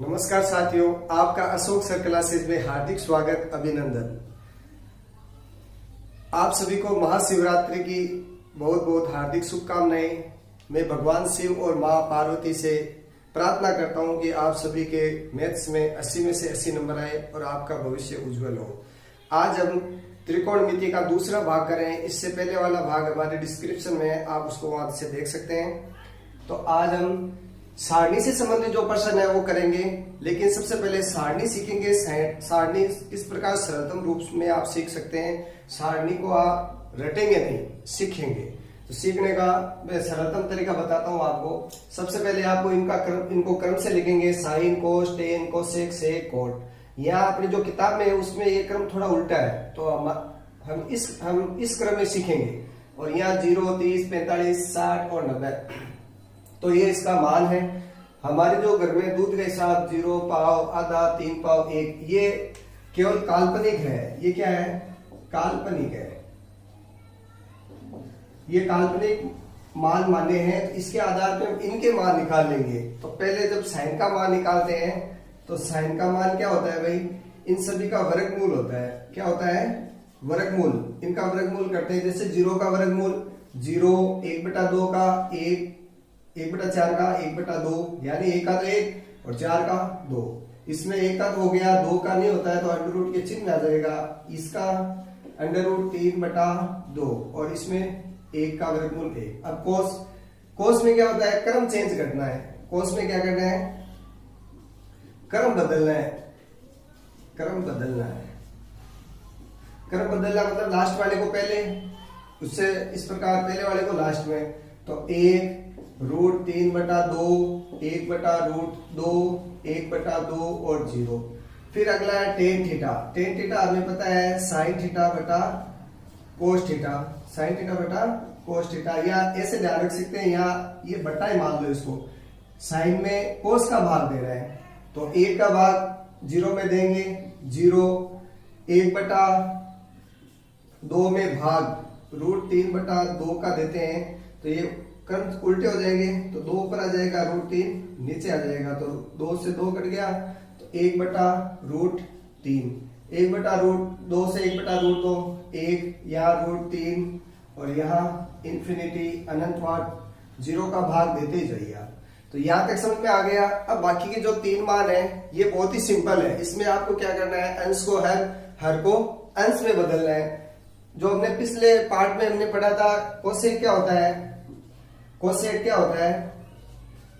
नमस्कार साथियों, आपका अशोक सर क्लासेज में हार्दिक स्वागत, अभिनंदन। आप सभी को महाशिवरात्रि की बहुत बहुत हार्दिक शुभकामनाएं। मैं भगवान शिव और मां पार्वती से प्रार्थना करता हूं कि आप सभी के मैथ्स में 80 में से 80 नंबर आए और आपका भविष्य उज्जवल हो। आज हम त्रिकोणमिति का दूसरा भाग कर रहे हैं। इससे पहले वाला भाग हमारे डिस्क्रिप्शन में है, आप उसको वहां से देख सकते हैं। तो आज हम सारणी से संबंधित जो प्रश्न है वो करेंगे, लेकिन सबसे पहले सारणी सीखेंगे। सारणी इस प्रकार सरलतम रूप में आप सीख सकते हैं। सारणी को आप रटेंगे नहीं, सीखेंगे। तो सीखने का मैं सरलतम तरीका बताता हूं आपको। सबसे पहले आपको इनको क्रम से लिखेंगे। साइन, कोस, टेन, कोसेक, सेक, कोट। यहाँ अपनी जो किताब में है उसमें ये क्रम थोड़ा उल्टा है, तो हम इस क्रम में सीखेंगे। और यहाँ 0, 30, 45, 60 और 90। तो ये इसका मान है। हमारे जो घर में दूध का हिसाब 0 पाव, आधा, 3 पाव, 1, ये केवल काल्पनिक है। ये क्या है? काल्पनिक है। ये काल्पनिक मान माने हैं, तो इसके आधार पर हम इनके मान निकाल लेंगे। तो पहले जब साइन का मान निकालते हैं तो साइन का मान क्या होता है भाई? इन सभी का वर्गमूल होता है। क्या होता है? वर्गमूल। इनका वर्गमूल करते हैं। जैसे 0 का वर्गमूल 0, 1/2 का 1, 1/4 का 1/2, यानी 1 का तो 1 और 4 का 2। इसमें 1 का तो हो गया, 2 का नहीं होता है तो अंडर रूट के चिन्ह आ जाएगा। इसका अंडर रूट 3/2 और इसमें 1 का वर्गमूल 1। अब कोस में क्या होता है? क्रम चेंज करना है। कोस में क्या करना है? क्रम बदलना है। क्रम बदलना है। क्रम बदलना मतलब लास्ट वाले को पहले, उससे इस प्रकार पहले वाले को लास्ट में। तो 1√3/2, 1/√2, 1/2 और 0। फिर अगला है टेन थीटा। टेन थीटा हमें पता है साइन थीटा बटा कोस थीटा। साइन थीटा बटा कोस थीटा, या ऐसे ध्यान रख सकते हैं, यहाँ ये बटा ही मान लो इसको। साइन में कोस का भाग दे रहे हैं तो 1 का भाग 0 में देंगे। 0, 1/2 में भाग √3/2 का देते हैं, तो ये क्रम उल्टे हो जाएंगे। तो 2 ऊपर आ जाएगा, √3 नीचे आ जाएगा। तो 2 से 2 कट गया, तो 1/√3। 1/√2 से 1/√2, 1, यहाँ √3 और यहाँ इंफिनिटी अनंतवाद 0 का भाग देते ही जाइए आप। तो यहाँ तक समझ में आ गया। अब बाकी के जो 3 मान है ये बहुत ही सिंपल है। इसमें आपको क्या करना है? अंश को हर को अंश में बदलना है। जो हमने पिछले पार्ट में हमने पढ़ा था, कोसेक क्या होता है? कोसेक क्या होता है?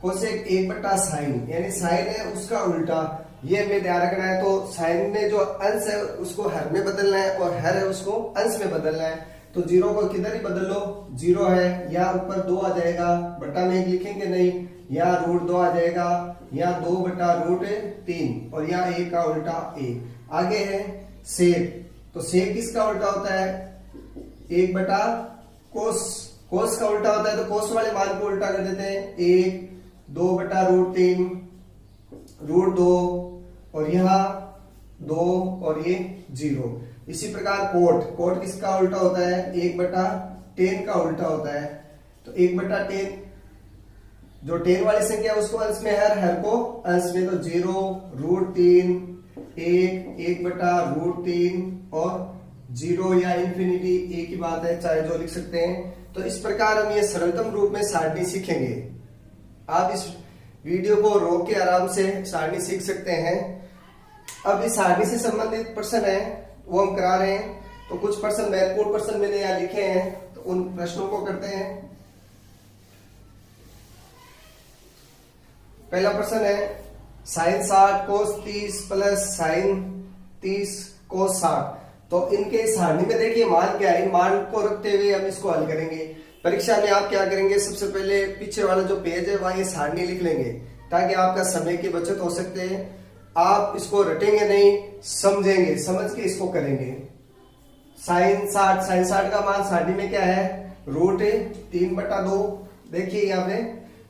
कोसेक 1/sin, यानी साइन है उसका उल्टा। ये हमें ध्यान रखना है। तो साइन में जो अंश है उसको हर में बदलना है और हर है उसको अंश में बदलना है। तो 0 को किधर ही बदल लो, 0 है, यहाँ ऊपर 2 आ जाएगा, बटा में 1 लिखेंगे नहीं, यहाँ √2 आ जाएगा, यहाँ 2/√3 और यहाँ 1 का उल्टा 1। आगे है सेक। तो सेक किसका उल्टा होता है? 1/कोस। कोस का उल्टा होता है, तो कोस वाले मान को उल्टा कर देते हैं। 1, 2/√3, √2 और यहाँ 2 और ये 0। इसी प्रकार कोट किसका उल्टा होता है? 1/10 का उल्टा होता है। तो 1/10, जो 10 वाली संख्या उसको अंश में, हर को अंश में। तो 0, √3, 1, 1/√3 और 0 या इंफिनिटी, एक ही बात है, चाहे जो लिख सकते हैं। तो इस प्रकार हम ये सरलतम रूप में सारणी सीखेंगे। आप इस वीडियो को रोक के आराम से सारणी सीख सकते हैं। अब इस सारणी से संबंधित प्रश्न है वो हम करा रहे हैं। तो कुछ प्रश्न, महत्वपूर्ण प्रश्न मैंने यहाँ लिखे हैं, तो उन प्रश्नों को करते हैं। पहला प्रश्न है साइन 60 कोस 30 प्लस साइन 30 कोस 60। तो इनके सारणी में देखिए मान क्या है। इन मान को रखते हुए हम इसको हल करेंगे। परीक्षा में आप क्या करेंगे? सबसे पहले पीछे वाला जो पेज है वहां ये सारणी लिख लेंगे, ताकि आपका समय की बचत हो सकते हैं। आप इसको रटेंगे नहीं, समझेंगे, समझ के इसको करेंगे। साइन 60 का मान सारणी में क्या है? √3/2। देखिए यहाँ पे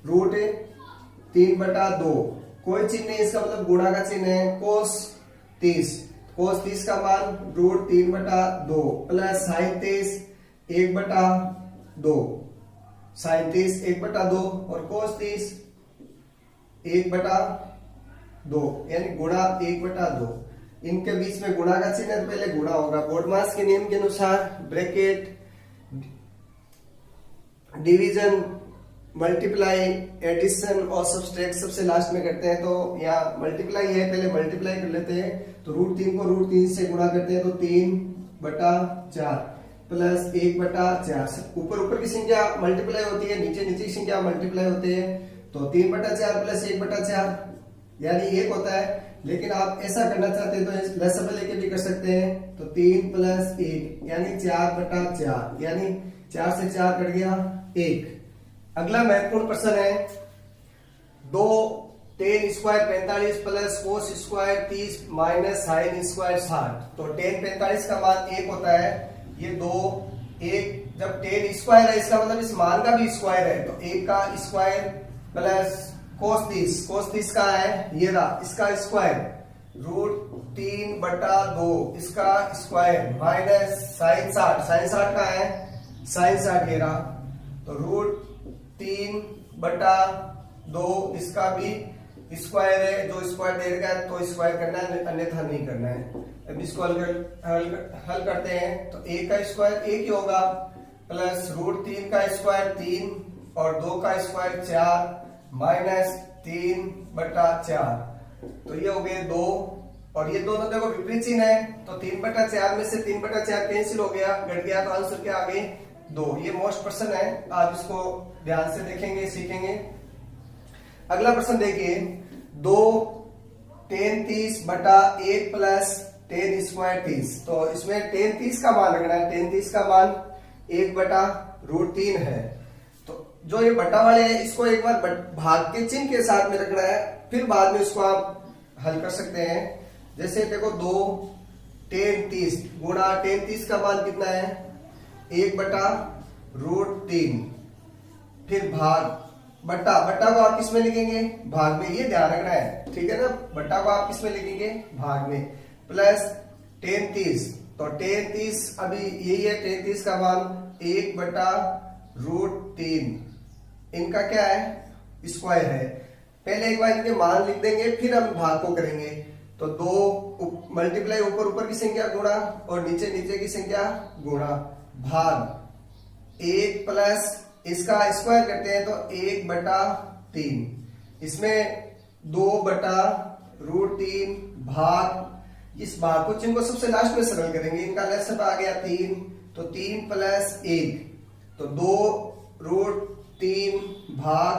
√3/2, कोई चिन्ह नहीं, इसका मतलब गुणा का चिन्ह है। कोस 30 का मान √3/2 प्लस साइन 30 1/2, साइन 30 1/2 और कोस 30 1/2 2 यानी गुणा 1/2। इनके बीच में गुणा का चिन्ह है तो पहले गुणा होगा। बोडमास के नियम के अनुसार ब्रैकेट डिवीजन मल्टीप्लाई एडिशन और सब्सट्रैक्ट सबसे लास्ट में करते हैं। तो यहाँ मल्टीप्लाई है, पहले मल्टीप्लाई कर लेते हैं। तो √3 को √3 से गुणा करते हैं तो 3/4 प्लस 1/4। ऊपर की संख्या मल्टीप्लाई होती है, नीचे की संख्या मल्टीप्लाई होती है। तो 3/4 प्लस 1/4 यानी 1 होता है। लेकिन आप ऐसा करना चाहते हैं तो लसब लेके भी कर सकते हैं। तो 3 प्लस 1 यानी 4/4 यानी 4 से 4 कट गया 1। अगला महत्वपूर्ण प्रश्न है 2 tan square 45 plus cos square 30 minus sine square 60। तो tan 45 का मान 1 होता है। ये 2 1 जब tan स्क्वायर है इसका मतलब इस मान का भी स्क्वायर है। तो 1 का स्क्वायर प्लस कोस 30 का है ये रहा इसका स्क्वायर √3/2 इसका स्क्वायर माइनस साइन 60 का है साइन 60 ये रहा। तो √3/2 इसका भी स्क्वायर है। जो स्क्वायर दे रखा है तो स्क्वायर करना है अन्यथा नहीं करना है। अब इसको हल करते हैं तो 1 का स्क्वायर 1 ही होगा प्लस √3 का स्क्वायर 3 और 2 का स्क्वायर 4 माइनस 3/4। तो ये हो गए 2 और ये दोनों देखो विपरीत चिन्ह है। तो 3/4 में से 3/4 कैंसिल हो गया, घट गया। तो आंसर क्या आ गए 2। ये मोस्ट प्रश्न है, आप इसको ध्यान से देखेंगे सीखेंगे। अगला प्रश्न देखिए 2 tan 30/1 प्लस tan स्क्वायर 30। तो इसमें tan 30 का मान रखना है। tan 30 का मान 1/√3 है। तो जो ये बटा वाले हैं इसको एक बार भाग के चिन्ह के साथ में रखना है, फिर बाद में इसको आप हल कर सकते हैं। जैसे देखो 2 tan 30 गुणा tan 30 का मान कितना है 1/√3 फिर भाग बट्टा को आप किस में लिखेंगे भाग में, ये ध्यान रखना है ठीक है ना। बट्टा को आप किस में लिखेंगे भाग में प्लस tan 30। तो tan 30 अभी यही है tan 30 का मान 1/√3 इनका क्या है स्क्वायर है। पहले एक बार इनके मान लिख देंगे फिर हम भाग को करेंगे। तो 2 मल्टीप्लाई ऊपर की संख्या गुणा और नीचे की संख्या गुणा भाग 1 प्लस इसका स्क्वायर करते हैं तो 1/3 इसमें 2/√3 भाग इस भाग को चिन्ह को सबसे लास्ट में सरल करेंगे। इनका लसब आ गया 3 तो 3 प्लस 1 तो 2√3 भाग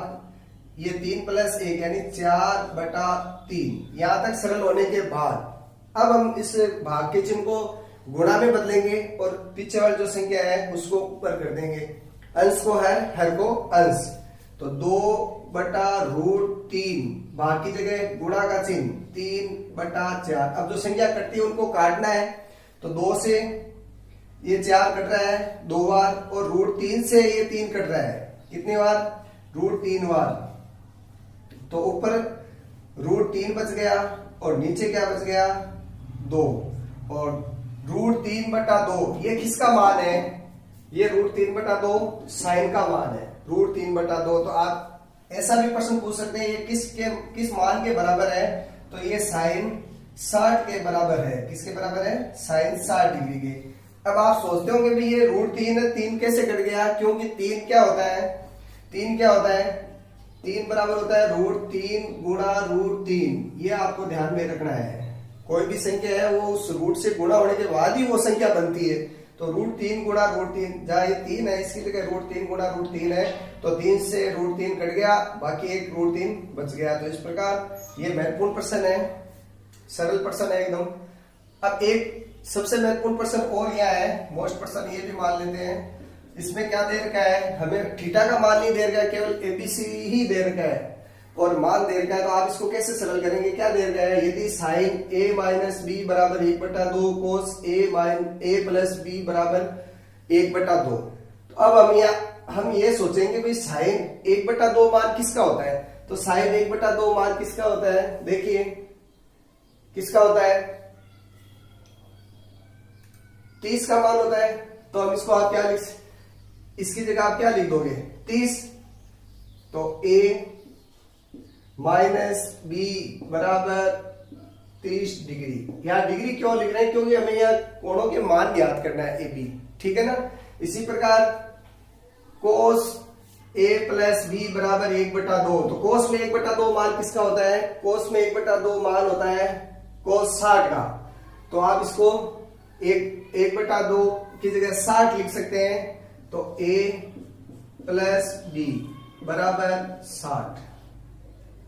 ये 3 प्लस 1 यानी 4/3। यहां तक सरल होने के बाद अब हम इस भाग के चिन्ह को गुणा में बदलेंगे और पीछे वाली जो संख्या है उसको ऊपर कर देंगे। अंश को हर को अंश। तो 2/√3 भाग की जगह गुणा का चिन्ह 3/4। अब जो संख्या कटती है उनको काटना है। तो 2 से ये 4 कट रहा है 2 बार और √3 से ये 3 कट रहा है कितनी बार √3 बार। तो ऊपर √3 बच गया और नीचे क्या बच गया 2 और √3/2 ये किसका मान है ये √3/2 साइन का मान है √3/2। तो आप ऐसा भी प्रश्न पूछ सकते हैं ये किस मान के बराबर है। तो ये साइन 60 के बराबर है। किसके बराबर है साइन 60 डिग्री के। अब आप सोचते होंगे भी ये √3 कैसे कट गया, क्योंकि 3 क्या होता है 3 बराबर होता है √3 गुणा √3। ये आपको ध्यान में रखना है। कोई भी संख्या है वो उस रूट से गुणा होने के बाद ही वो संख्या बनती है। तो √3 गुणा √3 जहां ये 3 है इसकी जगह √3 गुणा √3 है। तो 3 से √3 कट गया बाकी एक √3 बच गया। तो इस प्रकार ये महत्वपूर्ण प्रश्न है, सरल प्रश्न है एकदम। अब एक सबसे महत्वपूर्ण प्रश्न और यह है मोस्ट प्रश्न ये भी मान लेते हैं। इसमें क्या दे रखा है हमें थीटा का मान नहीं दे रखा है, केवल एबीसी ही दे रखा है और मान दे रखा है। तो आप इसको कैसे सरल करेंगे, क्या दे रखा है यदि साइन a माइनस बी बराबर 1/2 कोस a प्लस बी बराबर 1/2। तो अब हम ये सोचेंगे भाई साइन 1/2 मान किसका होता है। तो साइन 1/2 मान किसका होता है, देखिए किसका होता है 30 का मान होता है। तो हम इसको आप क्या इसकी जगह आप क्या लिख दोगे 30। तो a माइनस बी बराबर 30 डिग्री। यहाँ डिग्री क्यों लिख रहे हैं? क्योंकि हमें यहाँ कोणों के मान ज्ञात करना है, ए बी, ठीक है ना। इसी प्रकार कोस ए प्लस बी बराबर 1/2। तो कोस में 1/2 मान किसका होता है? कोस में 1/2 मान होता है कोस 60 का। तो आप इसको 1/2 की जगह 60 लिख सकते हैं। तो a प्लस बी बराबर 60।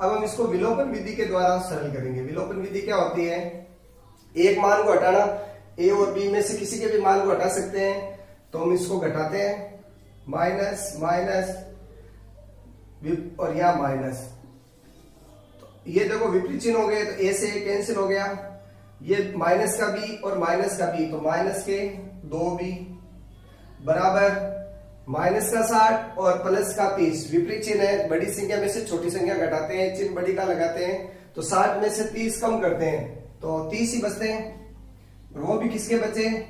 अब हम इसको विलोपन विधि के द्वारा सरल करेंगे। विलोपन विधि क्या होती है? एक मान को हटाना, a और b में से किसी के भी मान को हटा सकते हैं। तो हम इसको घटाते हैं, माइनस माइनस और यहां माइनस। तो ये देखो विपरीत चिन्ह हो गए, तो a से a कैंसिल हो गया, ये माइनस का b और माइनस का b, तो माइनस के 2b बराबर माइनस का 60 और प्लस का 30। विपरीत चिन्ह है, बड़ी संख्या में से छोटी संख्या घटाते हैं, चिन्ह बड़ी का लगाते हैं। तो 60 में से 30 कम करते हैं तो 30 ही बचते हैं, और वो भी किसके बचे?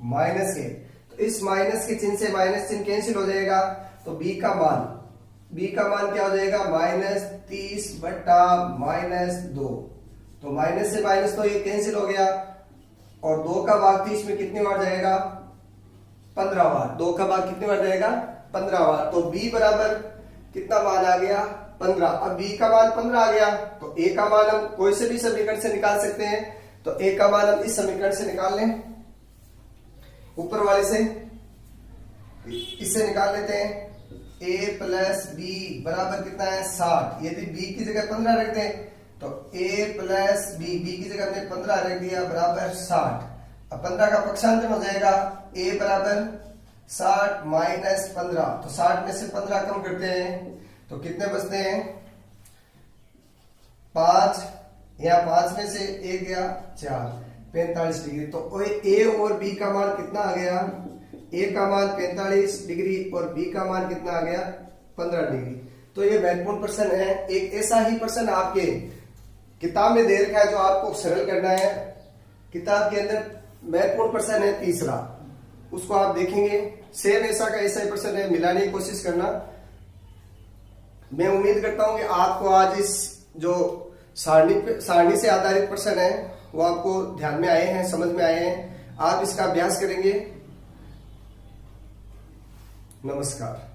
माइनस के। तो इस माइनस के चिन्ह से माइनस चिन्ह कैंसिल हो जाएगा। तो b का मान क्या हो जाएगा? -30/-2। तो माइनस से माइनस तो ये कैंसिल हो गया, और 2 का भाग 30 में कितनी बार जाएगा? 15 बार। 2 का भाग कितनी बार जाएगा? 15 बार। तो b बराबर कितना मान आ गया? 15। अब b का मान 15 आ गया, तो a का मान हम कोई से भी समीकरण से निकाल सकते हैं। तो a का मान हम इस समीकरण से निकाल लें, ऊपर वाले से, इससे निकाल लेते हैं। a प्लस बी बराबर कितना है? 60। यदि b की जगह 15 रख दें तो a प्लस बी, b की जगह हमने 15 रख दिया, बराबर 60। अब 15 का पक्षांतर हो जाएगा, a बराबर 60 माइनस 15। तो 60 में से 15 कम करते हैं तो कितने बचते हैं? 5। यहाँ 5 में से 1 गया 4, 45 डिग्री। तो a और b का मान कितना आ गया? a का मान 45 डिग्री और b का मान कितना आ गया? 15 डिग्री। तो ये महत्वपूर्ण प्रश्न है। एक ऐसा ही प्रश्न आपके किताब में दे रखा है जो आपको सरल करना है। किताब के अंदर महत्वपूर्ण प्रश्न है तीसरा, उसको आप देखेंगे। सेम ऐसा का ऐसा ही प्रश्न है, मिलाने की कोशिश करना। मैं उम्मीद करता हूं कि आपको आज इस जो सारणी से आधारित प्रश्न है वो आपको ध्यान में आए हैं, समझ में आए हैं। आप इसका अभ्यास करेंगे। नमस्कार।